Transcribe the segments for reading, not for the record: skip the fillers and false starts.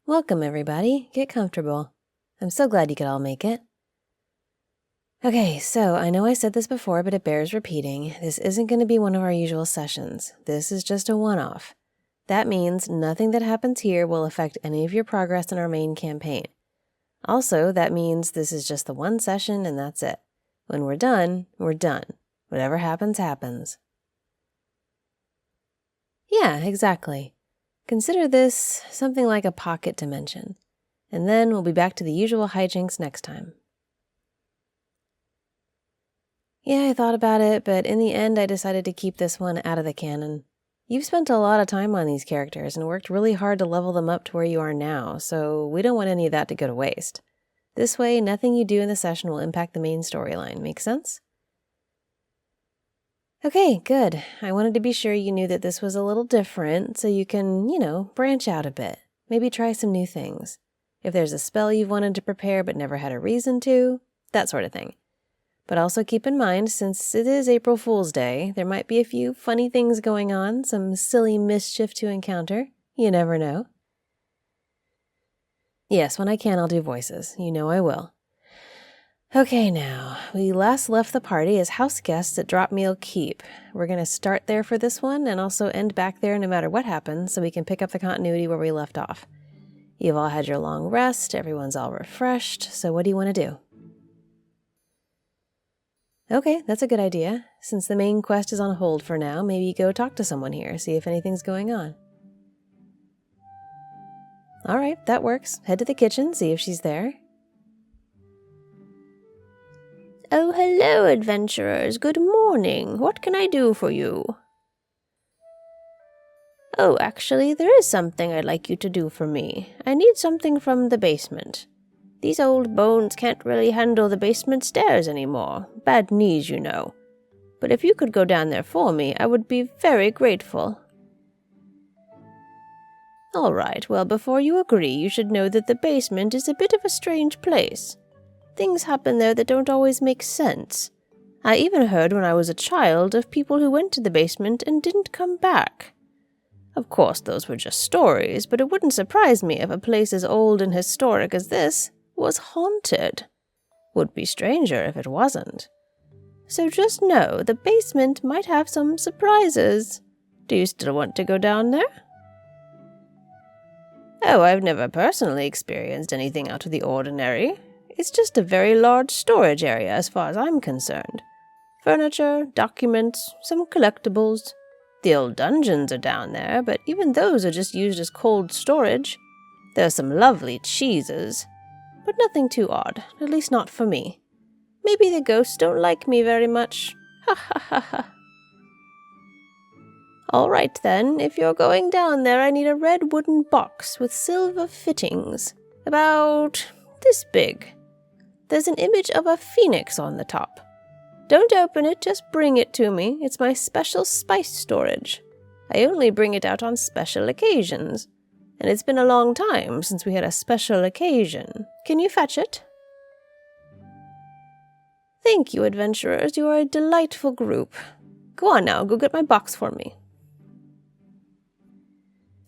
Welcome, everybody. Get comfortable. I'm so glad you could all make it. Okay, so I know I said this before, but it bears repeating. This isn't going to be one of our usual sessions. This is just a one-off. That means nothing that happens here will affect any of your progress in our main campaign. Also, that means this is just the one session and that's it. When we're done, we're done. Whatever happens, happens. Yeah, exactly. Consider this something like a pocket dimension. And then we'll be back to the usual hijinks next time. Yeah, I thought about it, but in the end I decided to keep this one out of the canon. You've spent a lot of time on these characters and worked really hard to level them up to where you are now, so we don't want any of that to go to waste. This way, nothing you do in the session will impact the main storyline. Make sense? Okay, good. I wanted to be sure you knew that this was a little different, so you can, branch out a bit. Maybe try some new things. If there's a spell you've wanted to prepare but never had a reason to, that sort of thing. But also keep in mind, since it is April Fool's Day, there might be a few funny things going on, some silly mischief to encounter. You never know. Yes, when I can, I'll do voices. You know I will. Okay, now, we last left the party as house guests at Drop Meal Keep. We're going to start there for this one and also end back there no matter what happens so we can pick up the continuity where we left off. You've all had your long rest, everyone's all refreshed, so what do you want to do? Okay, that's a good idea. Since the main quest is on hold for now, maybe go talk to someone here, see if anything's going on. Alright, that works. Head to the kitchen, see if she's there. Oh, hello, adventurers. Good morning. What can I do for you? Oh, actually, there is something I'd like you to do for me. I need something from the basement. These old bones can't really handle the basement stairs anymore. Bad knees, you know. But if you could go down there for me, I would be very grateful. All right, well, before you agree, you should know that the basement is a bit of a strange place. Things happen there that don't always make sense. I even heard when I was a child of people who went to the basement and didn't come back. Of course, those were just stories, but it wouldn't surprise me if a place as old and historic as this was haunted. Would be stranger if it wasn't. So just know the basement might have some surprises. Do you still want to go down there? Oh, I've never personally experienced anything out of the ordinary. It's just a very large storage area as far as I'm concerned. Furniture, documents, some collectibles. The old dungeons are down there, but even those are just used as cold storage. There are some lovely cheeses, but nothing too odd, at least not for me. Maybe the ghosts don't like me very much. Ha ha ha ha. All right then, if you're going down there, I need a red wooden box with silver fittings. About this big. There's an image of a phoenix on the top. Don't open it, just bring it to me. It's my special spice storage. I only bring it out on special occasions. And it's been a long time since we had a special occasion. Can you fetch it? Thank you, adventurers. You are a delightful group. Go on now, go get my box for me.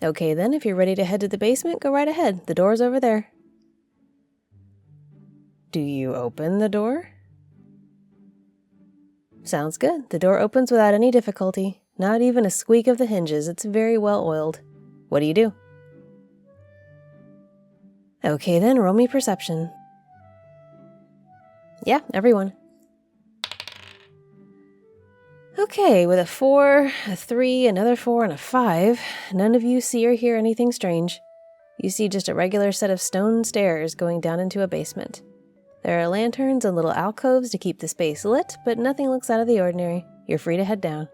Okay then, if you're ready to head to the basement, go right ahead. The door's over there. Do you open the door? Sounds good. The door opens without any difficulty. Not even a squeak of the hinges. It's very well oiled. What do? Okay then, roll me perception. Yeah, everyone. Okay, with a 4, a 3, another 4, and a 5, none of you see or hear anything strange. You see just a regular set of stone stairs going down into a basement. There are lanterns and little alcoves to keep the space lit, but nothing looks out of the ordinary. You're free to head down.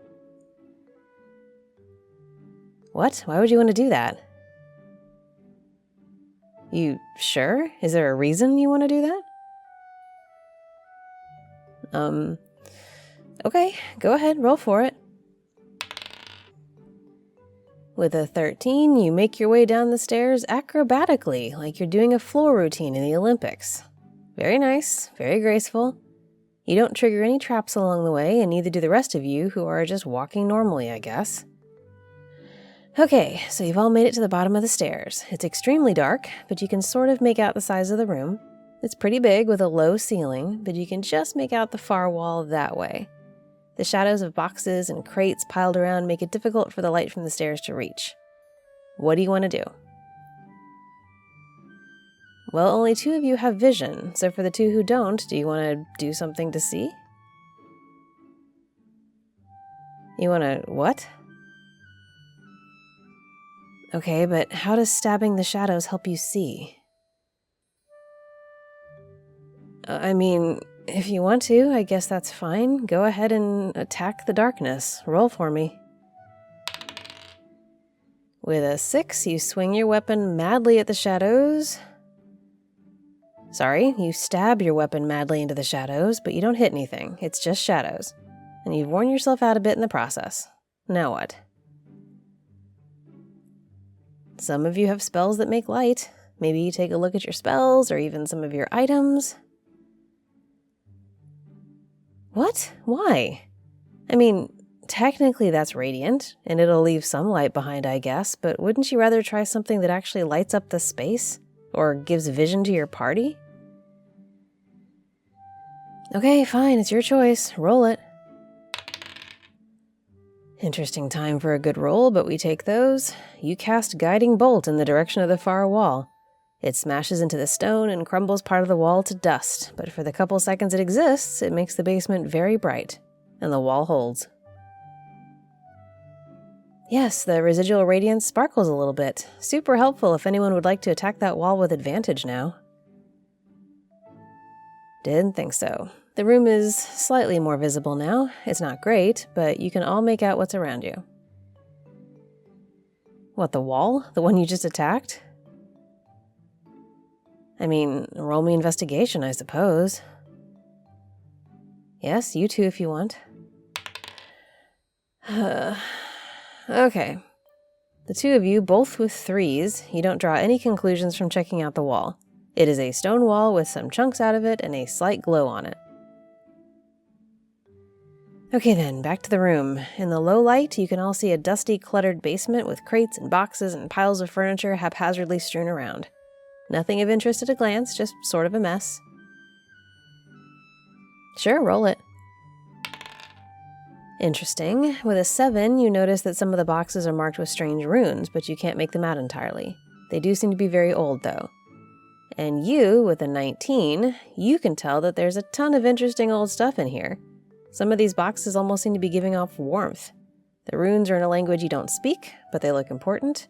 What? Why would you want to do that? You sure? Is there a reason you want to do that? Okay, go ahead, roll for it. With a 13, you make your way down the stairs acrobatically, like you're doing a floor routine in the Olympics. Very nice, very graceful. You don't trigger any traps along the way, and neither do the rest of you, who are just walking normally, I guess. Okay, so you've all made it to the bottom of the stairs. It's extremely dark, but you can sort of make out the size of the room. It's pretty big with a low ceiling, but you can just make out the far wall that way. The shadows of boxes and crates piled around make it difficult for the light from the stairs to reach. What do you want to do? Well, only 2 of you have vision, so for the 2 who don't, do you want to do something to see? You want to what? Okay, but how does stabbing the shadows help you see? I mean, if you want to, I guess that's fine. Go ahead and attack the darkness. Roll for me. With a 6, you swing your weapon madly at the shadows. Sorry, you stab your weapon madly into the shadows, but you don't hit anything. It's just shadows. And you've worn yourself out a bit in the process. Now what? Some of you have spells that make light. Maybe you take a look at your spells, or even some of your items. What? Why? I mean, technically that's radiant, and it'll leave some light behind, I guess, but wouldn't you rather try something that actually lights up the space? Or gives vision to your party? Okay, fine, it's your choice. Roll it. Interesting time for a good roll, but we take those. You cast Guiding Bolt in the direction of the far wall. It smashes into the stone and crumbles part of the wall to dust, but for the couple seconds it exists, it makes the basement very bright, and the wall holds. Yes, the residual radiance sparkles a little bit. Super helpful if anyone would like to attack that wall with advantage now. Didn't think so. The room is slightly more visible now. It's not great, but you can all make out what's around you. What, the wall? The one you just attacked? I mean, roll me investigation, I suppose. Yes, you too if you want. Okay. The 2 of you, both with 3s, you don't draw any conclusions from checking out the wall. It is a stone wall with some chunks out of it and a slight glow on it. Okay then, back to the room. In the low light, you can all see a dusty, cluttered basement with crates and boxes and piles of furniture haphazardly strewn around. Nothing of interest at a glance, just sort of a mess. Sure, roll it. Interesting. With a 7, you notice that some of the boxes are marked with strange runes, but you can't make them out entirely. They do seem to be very old, though. And you, with a 19, you can tell that there's a ton of interesting old stuff in here. Some of these boxes almost seem to be giving off warmth. The runes are in a language you don't speak, but they look important.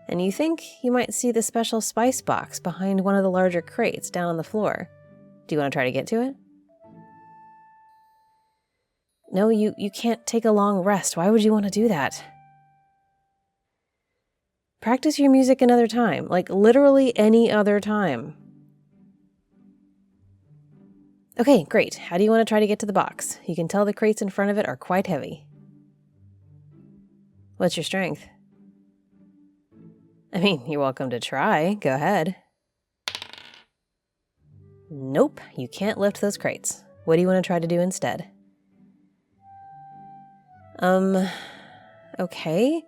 And you think you might see the special spice box behind one of the larger crates down on the floor. Do you want to try to get to it? No, you can't take a long rest. Why would you want to do that? Practice your music another time, like literally any other time. Okay, great. How do you want to try to get to the box? You can tell the crates in front of it are quite heavy. What's your strength? I mean, you're welcome to try. Go ahead. Nope, you can't lift those crates. What do you want to try to do instead? Okay,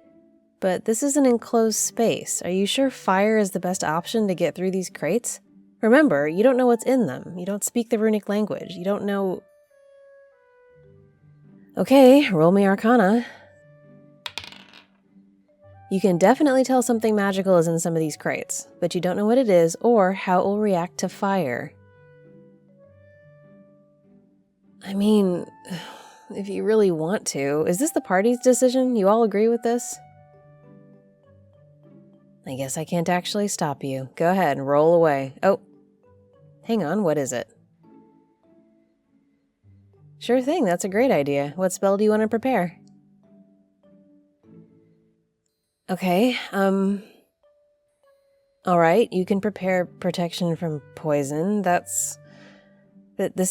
but this is an enclosed space. Are you sure fire is the best option to get through these crates? Remember, you don't know what's in them. You don't speak the runic language. You don't know... Okay, roll me Arcana. You can definitely tell something magical is in some of these crates, but you don't know what it is or how it will react to fire. I mean, if you really want to, is this the party's decision? You all agree with this? I guess I can't actually stop you. Go ahead and roll away. Oh, hang on, what is it? Sure thing, that's a great idea. What spell do you want to prepare? Okay, alright, you can prepare protection from poison. This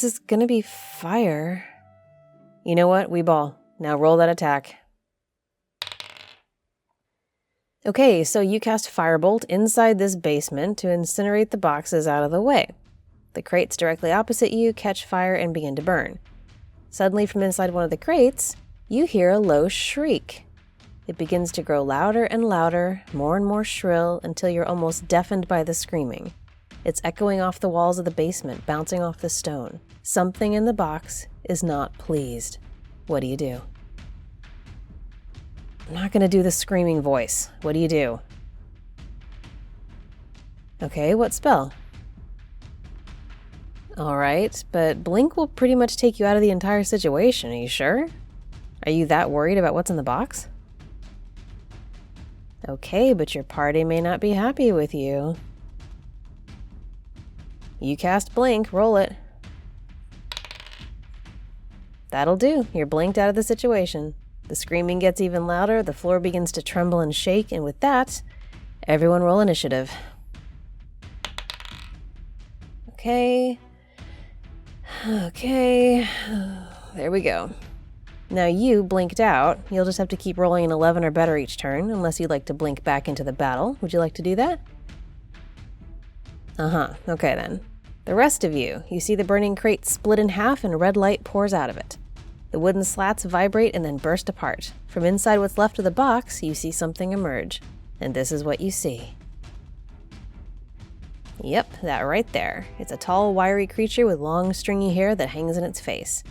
is gonna be fire. You know what? We ball. Now roll that attack. Okay, so you cast Firebolt inside this basement to incinerate the boxes out of the way. The crates directly opposite you catch fire and begin to burn. Suddenly, from inside one of the crates, you hear a low shriek. It begins to grow louder and louder, more and more shrill, until you're almost deafened by the screaming. It's echoing off the walls of the basement, bouncing off the stone. Something in the box is not pleased. What do you do? I'm not going to do the screaming voice. What do you do? Okay, what spell? Alright, but Blink will pretty much take you out of the entire situation, are you sure? Are you that worried about what's in the box? Okay, but your party may not be happy with you. You cast Blink, roll it. That'll do, you're blinked out of the situation. The screaming gets even louder, the floor begins to tremble and shake, and with that, everyone roll initiative. Okay, there we go. Now you blinked out. You'll just have to keep rolling an 11 or better each turn, unless you'd like to blink back into the battle. Would you like to do that? Okay then. The rest of you see the burning crate split in half and red light pours out of it. The wooden slats vibrate and then burst apart. From inside what's left of the box, you see something emerge. And this is what you see. Yep, that right there. It's a tall, wiry creature with long, stringy hair that hangs in its face.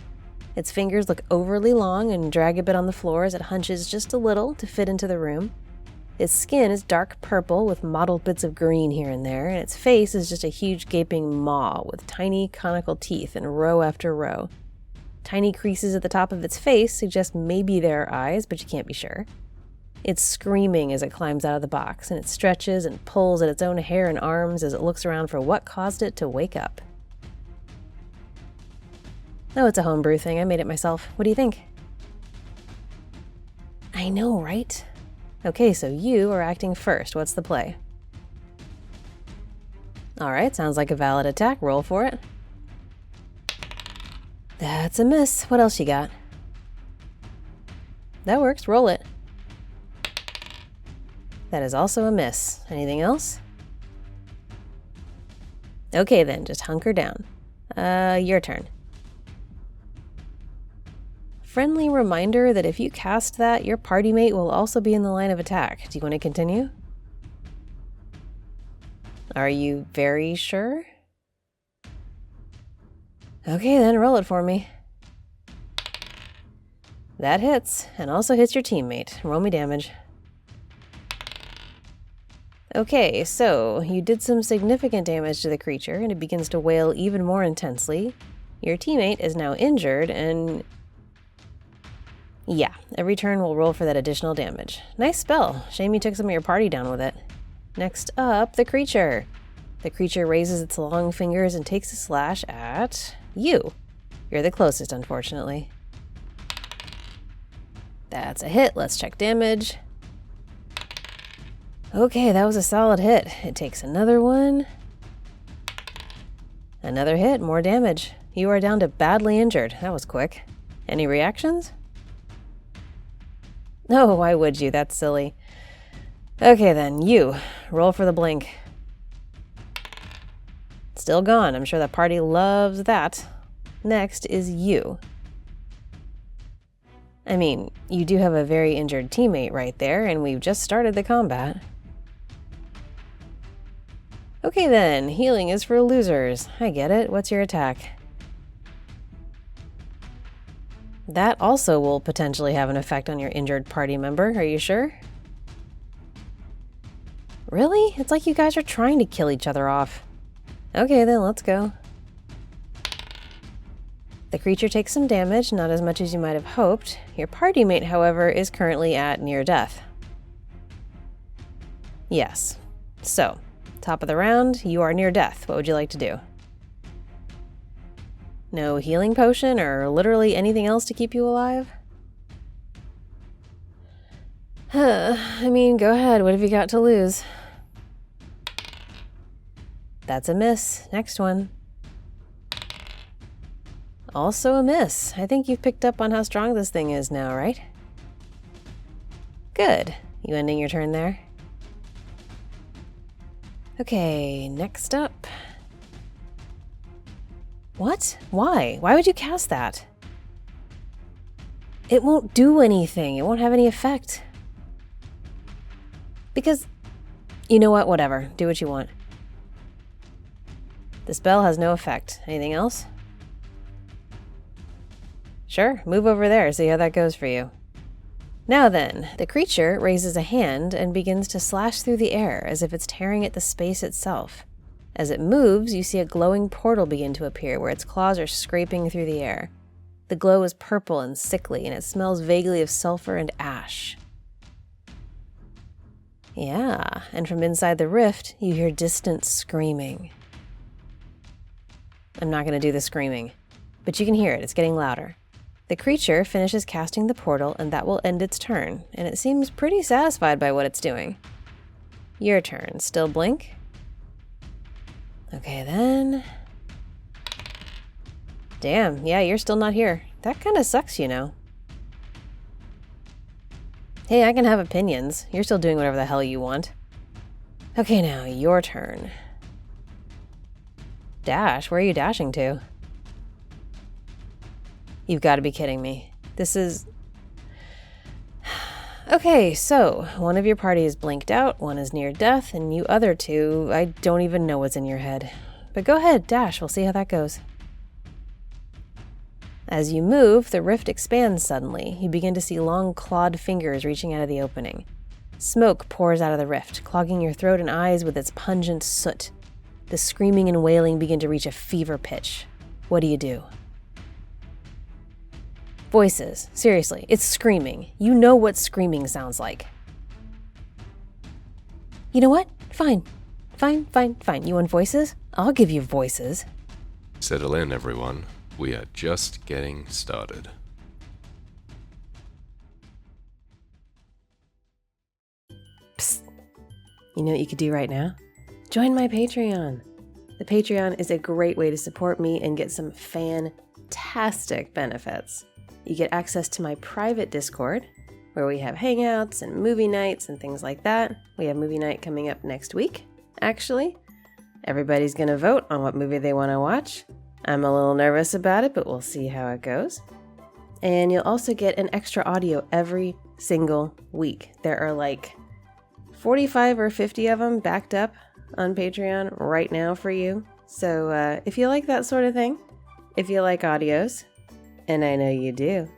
Its fingers look overly long and drag a bit on the floor as it hunches just a little to fit into the room. Its skin is dark purple with mottled bits of green here and there, and its face is just a huge gaping maw with tiny conical teeth in row after row. Tiny creases at the top of its face suggest maybe there are eyes, but you can't be sure. It's screaming as it climbs out of the box, and it stretches and pulls at its own hair and arms as it looks around for what caused it to wake up. Oh, it's a homebrew thing. I made it myself. What do you think? I know, right? Okay, so you are acting first. What's the play? Alright, sounds like a valid attack. Roll for it. That's a miss. What else you got? That works. Roll it. That is also a miss. Anything else? Okay then, just hunker down. Your turn. Friendly reminder that if you cast that, your party mate will also be in the line of attack. Do you want to continue? Are you very sure? Okay then, roll it for me. That hits, and also hits your teammate. Roll me damage. Okay, so you did some significant damage to the creature, and it begins to wail even more intensely. Your teammate is now injured, and yeah, every turn we'll roll for that additional damage. Nice spell. Shame you took some of your party down with it. Next up, the creature. The creature raises its long fingers and takes a slash at you. You're the closest, unfortunately. That's a hit. Let's check damage. Okay, that was a solid hit. It takes another one. Another hit, more damage. You are down to badly injured. That was quick. Any reactions? No, why would you? That's silly. Okay then, you. Roll for the blink. Still gone. I'm sure the party loves that. Next is you. I mean, you do have a very injured teammate right there, and we've just started the combat. Okay then, healing is for losers. I get it. What's your attack? That also will potentially have an effect on your injured party member. Are you sure? Really? It's like you guys are trying to kill each other off. Okay then, let's go. The creature takes some damage, not as much as you might have hoped. Your party mate, however, is currently at near death. Yes. So, top of the round, you are near death. What would you like to do? No healing potion or literally anything else to keep you alive? I mean, go ahead. What have you got to lose? That's a miss. Next one. Also a miss. I think you've picked up on how strong this thing is now, right? Good. You ending your turn there? Okay, next up. What? Why? Why would you cast that? It won't do anything. It won't have any effect. Because, you know what, whatever, do what you want. The spell has no effect. Anything else? Sure, move over there, see how that goes for you. Now then, the creature raises a hand and begins to slash through the air as if it's tearing at the space itself. As it moves, you see a glowing portal begin to appear where its claws are scraping through the air. The glow is purple and sickly, and it smells vaguely of sulfur and ash. Yeah, and from inside the rift, you hear distant screaming. I'm not going to do the screaming, but you can hear it. It's getting louder. The creature finishes casting the portal, and that will end its turn, and it seems pretty satisfied by what it's doing. Your turn. Still blink? Okay, then. Damn, yeah, you're still not here. That kind of sucks, you know. Hey, I can have opinions. You're still doing whatever the hell you want. Okay, now, your turn. Dash? Where are you dashing to? You've got to be kidding me. This is... Okay, so, one of your party is blinked out, one is near death, and you other two, I don't even know what's in your head. But go ahead, dash, we'll see how that goes. As you move, the rift expands suddenly. You begin to see long clawed fingers reaching out of the opening. Smoke pours out of the rift, clogging your throat and eyes with its pungent soot. The screaming and wailing begin to reach a fever pitch. What do you do? Voices. Seriously, it's screaming. You know what screaming sounds like. You know what? Fine. Fine. You want voices? I'll give you voices. Settle in, everyone. We are just getting started. Psst. You know what you could do right now? Join my Patreon. The Patreon is a great way to support me and get some fantastic benefits. You get access to my private Discord, where we have hangouts and movie nights and things like that. We have movie night coming up next week, actually. Everybody's going to vote on what movie they want to watch. I'm a little nervous about it, but we'll see how it goes. And you'll also get an extra audio every single week. There are like 45 or 50 of them backed up on Patreon right now for you. So if you like that sort of thing, if you like audios, and I know you do,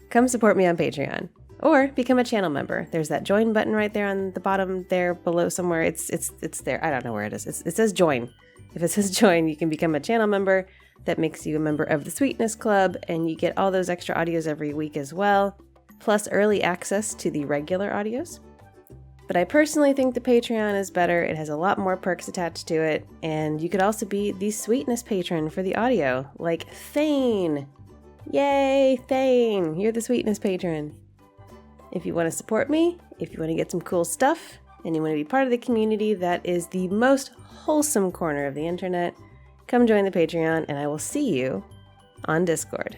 come support me on Patreon or become a channel member. There's that join button right there on the bottom there below somewhere. It's there. I don't know where it is. It says join. If it says join, you can become a channel member. That makes you a member of the Sweetness Club, and you get all those extra audios every week as well, plus early access to the regular audios. But I personally think the Patreon is better. It has a lot more perks attached to it, and you could also be the Sweetness patron for the audio, like Thane. Yay, Thane! You're the Sweetness patron. If you want to support me, if you want to get some cool stuff, and you want to be part of the community that is the most wholesome corner of the internet, come join the Patreon, and I will see you on Discord.